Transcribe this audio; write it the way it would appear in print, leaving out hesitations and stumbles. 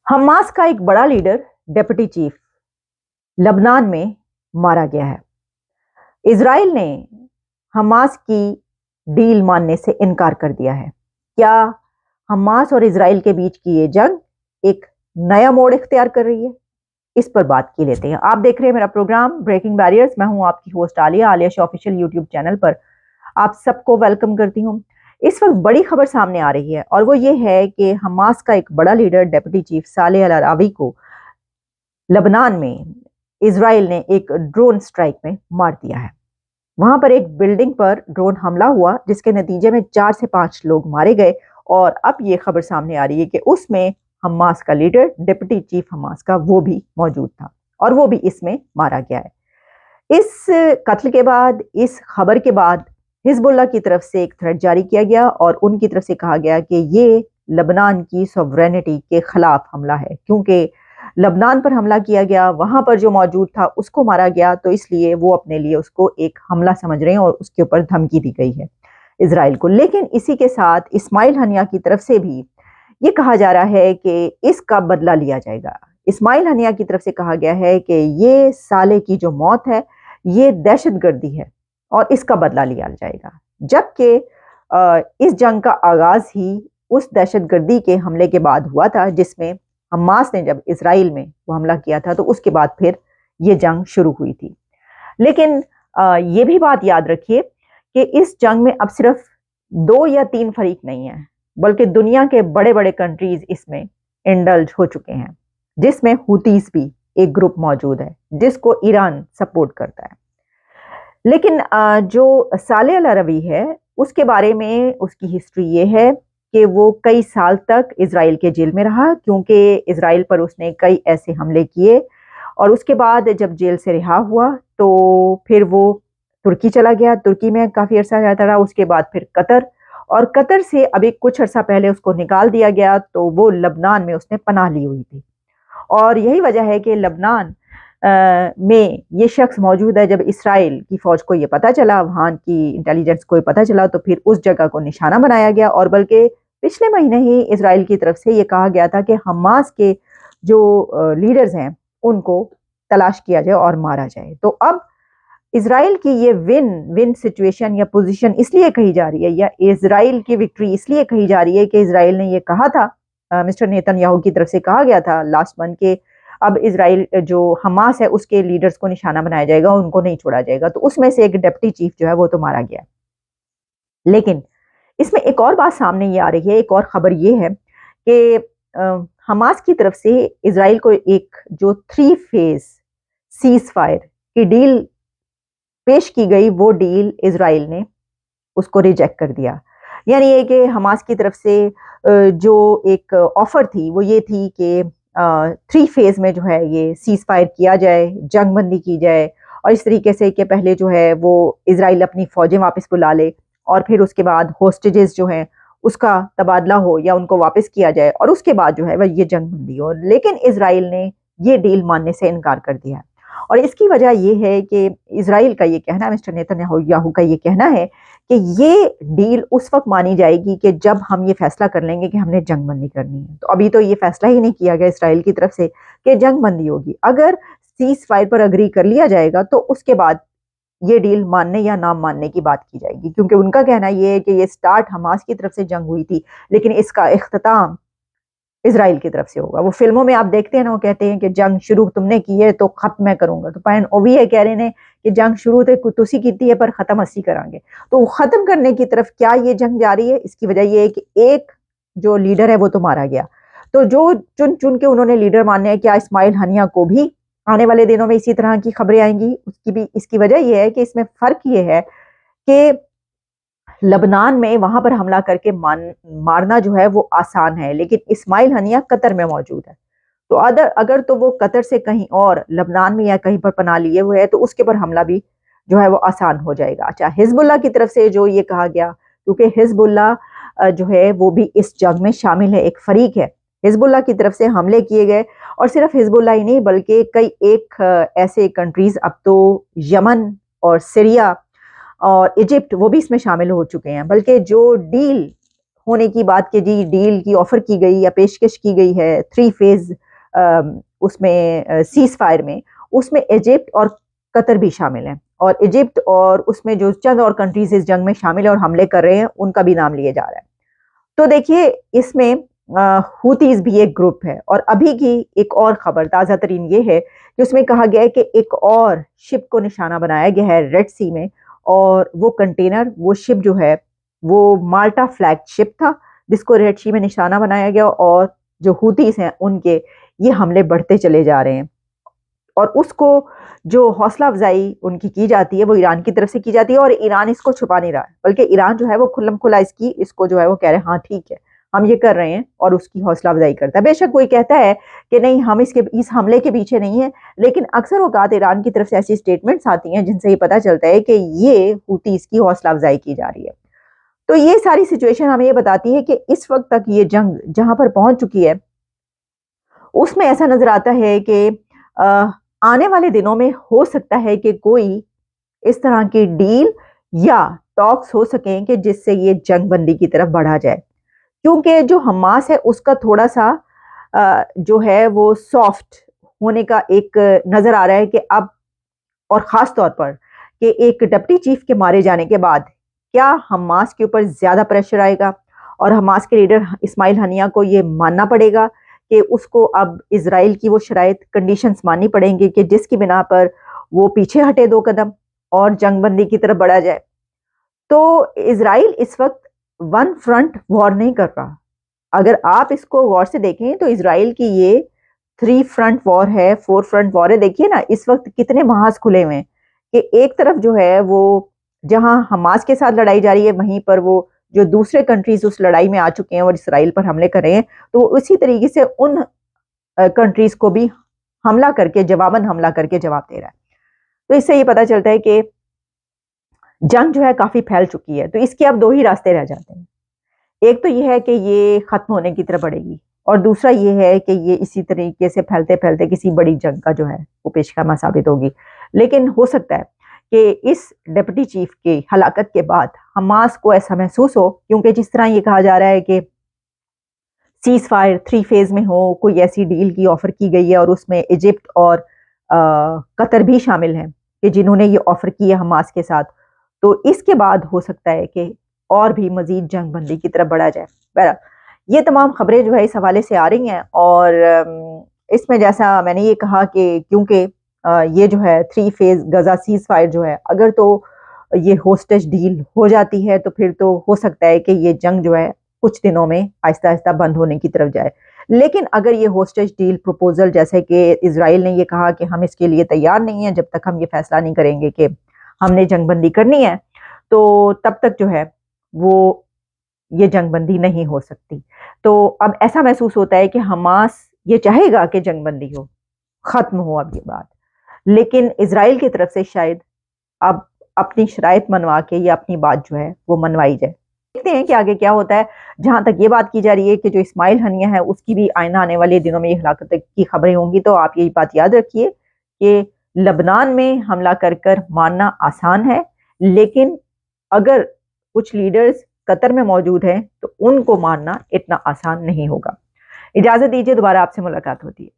Hamas का एक बड़ा लीडर डेप्यूटी चीफ लबनान में मारा गया है। इजराइल ने हमास की डील मानने से इनकार कर दिया है। क्या हमास और इजराइल के बीच की ये जंग एक नया मोड़ इख्तियार कर रही है? इस पर बात की लेते हैं। आप देख रहे हैं मेरा प्रोग्राम ब्रेकिंग बैरियर्स। मैं हूं आपकी host Alia show official YouTube channel पर आप सबको वेलकम करती हूं। इस वक्त बड़ी खबर सामने आ रही है और वो ये है कि हमास का एक बड़ा लीडर डेप्यूटी चीफ सालेह अल अरावी को लबनान में इजराइल ने एक ड्रोन स्ट्राइक में मार दिया है। वहां पर एक बिल्डिंग पर ड्रोन हमला हुआ जिसके नतीजे में 4 से 5 लोग मारे गए और अब ये खबर सामने आ रही है कि उसमें हमास का लीडर डिप्टी चीफ हमास का वो भी मौजूद था और वो भी इसमें मारा गया है। इस कत्ल के बाद, इस खबर के बाद हिजबुल्लाह की तरफ से एक थ्रेट जारी किया गया और उनकी तरफ से कहा गया कि ये लबनान की सॉवरेनिटी के खिलाफ हमला है, क्योंकि लबनान पर हमला किया गया, वहां पर जो मौजूद था उसको मारा गया, तो इसलिए वो अपने लिए उसको एक हमला समझ रहे हैं और उसके ऊपर धमकी दी गई है इजराइल को। लेकिन इसी के साथ इस्माइल हनिया की तरफ से भी ये कहा जा रहा है कि इसका बदला लिया जाएगा। इस्माइल हनिया की तरफ से कहा गया है कि ये साले की जो मौत है ये दहशतगर्दी है और इसका बदला लिया जाएगा, जबकि इस जंग का आगाज ही उस दहशतगर्दी के हमले के बाद हुआ था जिसमें हमास ने जब इजराइल में वो हमला किया था तो उसके बाद फिर ये जंग शुरू हुई थी। लेकिन ये भी बात याद रखिए कि इस जंग में अब सिर्फ 2 या 3 फरीक नहीं है, बल्कि दुनिया के बड़े बड़े कंट्रीज इसमें इंडल्ज हो चुके हैं, जिसमें हुतीस भी एक ग्रुप मौजूद है जिसको ईरान सपोर्ट करता है। लेकिन जो सालेह अल अरवी है उसके बारे में उसकी हिस्ट्री ये है कि वो कई साल तक इजराइल के जेल में रहा, क्योंकि इजराइल पर उसने कई ऐसे हमले किए और उसके बाद जब जेल से रिहा हुआ तो फिर वो तुर्की चला गया। तुर्की में काफ़ी अरसा रहता रहा, उसके बाद फिर कतर, और कतर से अभी कुछ अरसा पहले उसको निकाल दिया गया, तो वो लबनान में उसने पनाह ली हुई थी। और यही वजह है कि लबनान में ये शख्स मौजूद है। जब इसराइल की फौज को ये पता चला, वहाँ की इंटेलिजेंस को ये पता चला, तो फिर उस जगह को निशाना बनाया गया और बल्कि पिछले महीने ही इसराइल की तरफ से ये कहा गया था कि हमास के जो लीडर्स हैं उनको तलाश किया जाए और मारा जाए। तो अब इसराइल की ये विन विन सिचुएशन या पोजीशन इसलिए कही जा रही है, या इसराइल की विक्ट्री इसलिए कही जा रही है कि इसराइल ने ये कहा था, मिस्टर नेतन्याहू की तरफ से कहा गया था लास्ट मंथ के अब इसराइल जो हमास है उसके लीडर्स को निशाना बनाया जाएगा, उनको नहीं छोड़ा जाएगा। तो उसमें से एक डिप्टी चीफ जो है वो तो मारा गया। लेकिन इसमें एक और बात सामने ये आ रही है, एक और खबर ये है कि हमास की तरफ से इसराइल को एक जो 3 फेज सीज फायर की डील पेश की गई, वो डील इसराइल ने उसको रिजेक्ट कर दिया। यानी ये कि हमास की तरफ से जो एक ऑफर थी वो ये थी कि 3 फेज में जो है ये सीज फायर किया जाए, जंग बंदी की जाए, और इस तरीके से कि पहले जो है वो इसराइल अपनी फौजें वापस बुला ले और फिर उसके बाद होस्टेजेस जो हैं उसका तबादला हो या उनको वापस किया जाए और उसके बाद जो है वह ये जंग बंदी हो। लेकिन इसराइल ने ये डील मानने से इनकार कर दिया है और इसकी वजह ये है कि इसराइल का ये कहना, मिस्टर नेतन्याहू का ये कहना है कि ये डील उस वक्त मानी जाएगी कि जब हम ये फैसला कर लेंगे कि हमने जंग बंदी करनी है। तो अभी तो ये फैसला ही नहीं किया गया इसराइल की तरफ से कि जंग बंदी होगी। अगर सीज फायर पर अग्री कर लिया जाएगा तो उसके बाद ये डील मानने या ना मानने की बात की जाएगी, क्योंकि उनका कहना ये है कि ये स्टार्ट हमास की तरफ से जंग हुई थी लेकिन इसका इख्तिताम इसराइल की तरफ से होगा। वो फिल्मों में आप देखते हैं ना, वो कहते हैं कि जंग शुरू तुमने की है तो खत्म मैं करूंगा। तो पैन ओ भी है कह रहे हैं कि जंग शुरू तो तुसी की है पर खत्म असी करांगे। तो खत्म करने की तरफ क्या ये जंग जा रही है? इसकी वजह ये है कि एक जो लीडर है वो तो मारा गया, तो जो चुन चुन के उन्होंने लीडर मानने हैं, क्या इस्माइल हनिया को भी आने वाले दिनों में इसी तरह की खबरें आएंगी? उसकी भी इसकी वजह यह है कि इसमें फर्क ये है कि लबनान में वहां पर हमला करके मारना जो है वो आसान है, लेकिन इस्माइल हनिया कतर में मौजूद है। तो अगर तो वो कतर से कहीं और लबनान में या कहीं पर पनाह लिए हुए है तो उसके पर हमला भी जो है वो आसान हो जाएगा। अच्छा, हिजबुल्लाह की तरफ से जो ये कहा गया, क्योंकि हिजबुल्लाह जो है वो भी इस जंग में शामिल है, एक फरीक है। हिजबुल्लाह की तरफ से हमले किए गए और सिर्फ हिजबुल्लाह ही नहीं बल्कि कई एक ऐसे कंट्रीज, अब तो यमन और सीरिया और इजिप्ट वो भी इसमें शामिल हो चुके हैं। बल्कि जो डील ہونے کی بات کہ جی ڈیل کی آفر کی گئی یا پیشکش کی گئی ہے 3 فیز اس میں سیز فائر میں، اس میں ایجپٹ اور قطر بھی شامل ہیں، اور ایجپٹ اور اس میں جو چند اور کنٹریز اس جنگ میں شامل ہیں اور حملے کر رہے ہیں ان کا بھی نام لیا جا رہا ہے۔ تو دیکھیے اس میں ہوتیز بھی ایک گروپ ہے، اور ابھی کی ایک اور خبر تازہ ترین یہ ہے کہ اس میں کہا گیا ہے کہ ایک اور شپ کو نشانہ بنایا گیا ہے ریڈ سی میں، اور وہ کنٹینر، وہ شپ جو ہے وہ مالٹا فلیگ شپ تھا جس کو ریڈ سی میں نشانہ بنایا گیا، اور جو ہوتیز ہیں ان کے یہ حملے بڑھتے چلے جا رہے ہیں، اور اس کو جو حوصلہ افزائی ان کی جاتی ہے وہ ایران کی طرف سے کی جاتی ہے، اور ایران اس کو چھپا نہیں رہا ہے، بلکہ ایران جو ہے وہ کھلم کھلا اس کو جو ہے وہ کہہ رہے ہیں ہاں ٹھیک ہے ہم یہ کر رہے ہیں، اور اس کی حوصلہ افزائی کرتا ہے۔ بے شک کوئی کہتا ہے کہ نہیں ہم اس حملے کے پیچھے نہیں ہیں، لیکن اکثر اوقات ایران کی طرف سے ایسی سٹیٹمنٹس آتی ہیں جن سے یہ پتہ چلتا ہے کہ یہ ہوتیز کی حوصلہ افزائی کی جا رہی ہے۔ تو یہ ساری سچویشن ہمیں یہ بتاتی ہے کہ اس وقت تک یہ جنگ جہاں پر پہنچ چکی ہے اس میں ایسا نظر آتا ہے کہ آنے والے دنوں میں ہو سکتا ہے کہ کوئی اس طرح کی ڈیل یا ٹاکس ہو سکیں کہ جس سے یہ جنگ بندی کی طرف بڑھا جائے، کیونکہ جو حماس ہے اس کا تھوڑا سا جو ہے وہ سافٹ ہونے کا ایک نظر آ رہا ہے کہ اب، اور خاص طور پر کہ ایک ڈپٹی چیف کے مارے جانے کے بعد کیا حماس کے اوپر زیادہ پریشر آئے گا، اور حماس کے لیڈر اسماعیل ہنیہ کو یہ ماننا پڑے گا کہ اس کو اب اسرائیل کی وہ شرائط کنڈیشنز ماننی پڑیں گی کہ جس کی بنا پر وہ پیچھے ہٹے 2 قدم اور جنگ بندی کی طرف بڑھا جائے۔ تو اسرائیل اس وقت 1 فرنٹ وار نہیں کر رہا، اگر آپ اس کو غور سے دیکھیں تو اسرائیل کی یہ 3 فرنٹ وار ہے، 4 فرنٹ وار ہے۔ دیکھیے نا اس وقت کتنے محاذ کھلے ہوئے ہیں کہ ایک طرف جو ہے وہ جہاں حماس کے ساتھ لڑائی جاری ہے وہیں پر وہ جو دوسرے کنٹریز اس لڑائی میں آ چکے ہیں اور اسرائیل پر حملے کر رہے ہیں، تو وہ اسی طریقے سے ان کنٹریز کو بھی حملہ کر کے جواباً حملہ کر کے جواب دے رہا ہے۔ تو اس سے یہ پتہ چلتا ہے کہ جنگ جو ہے کافی پھیل چکی ہے، تو اس کے اب 2 ہی راستے رہ جاتے ہیں، ایک تو یہ ہے کہ یہ ختم ہونے کی طرف بڑھے گی، اور دوسرا یہ ہے کہ یہ اسی طریقے سے پھیلتے پھیلتے کسی بڑی جنگ کا جو ہے وہ پیش خیمہ ثابت ہوگی۔ لیکن ہو سکتا ہے کہ اس ڈپٹی چیف کی ہلاکت کے بعد حماس کو ایسا محسوس ہو، کیونکہ جس طرح یہ کہا جا رہا ہے کہ سیز فائر 3 فیز میں ہو، کوئی ایسی ڈیل کی آفر کی گئی ہے اور اس میں ایجپٹ اور قطر بھی شامل ہیں کہ جنہوں نے یہ آفر کی ہے حماس کے ساتھ، تو اس کے بعد ہو سکتا ہے کہ اور بھی مزید جنگ بندی کی طرف بڑھا جائے۔ بہرحال یہ تمام خبریں جو ہے اس حوالے سے آ رہی ہیں، اور اس میں جیسا میں نے یہ کہا کہ کیونکہ یہ جو ہے 3 فیز غزہ سیز فائر جو ہے اگر تو یہ ہوسٹیج ڈیل ہو جاتی ہے تو پھر تو ہو سکتا ہے کہ یہ جنگ جو ہے کچھ دنوں میں آہستہ آہستہ بند ہونے کی طرف جائے، لیکن اگر یہ ہوسٹیج ڈیل پروپوزل جیسے کہ اسرائیل نے یہ کہا کہ ہم اس کے لیے تیار نہیں ہیں جب تک ہم یہ فیصلہ نہیں کریں گے کہ ہم نے جنگ بندی کرنی ہے، تو تب تک جو ہے وہ یہ جنگ بندی نہیں ہو سکتی۔ تو اب ایسا محسوس ہوتا ہے کہ حماس یہ چاہے گا کہ جنگ بندی ہو، ختم ہو اب یہ بات، لیکن اسرائیل کی طرف سے شاید اب اپنی شرائط منوا کے یا اپنی بات جو ہے وہ منوائی جائے۔ دیکھتے ہیں کہ آگے کیا ہوتا ہے۔ جہاں تک یہ بات کی جا رہی ہے کہ جو اسماعیل ہنیہ ہے اس کی بھی آئندہ آنے والے دنوں میں یہ ہلاکت کی خبریں ہوں گی، تو آپ یہی بات یاد رکھیے کہ لبنان میں حملہ کر کر مارنا آسان ہے، لیکن اگر کچھ لیڈرز قطر میں موجود ہیں تو ان کو مارنا اتنا آسان نہیں ہوگا۔ اجازت دیجیے، دوبارہ آپ سے ملاقات ہوتی ہے۔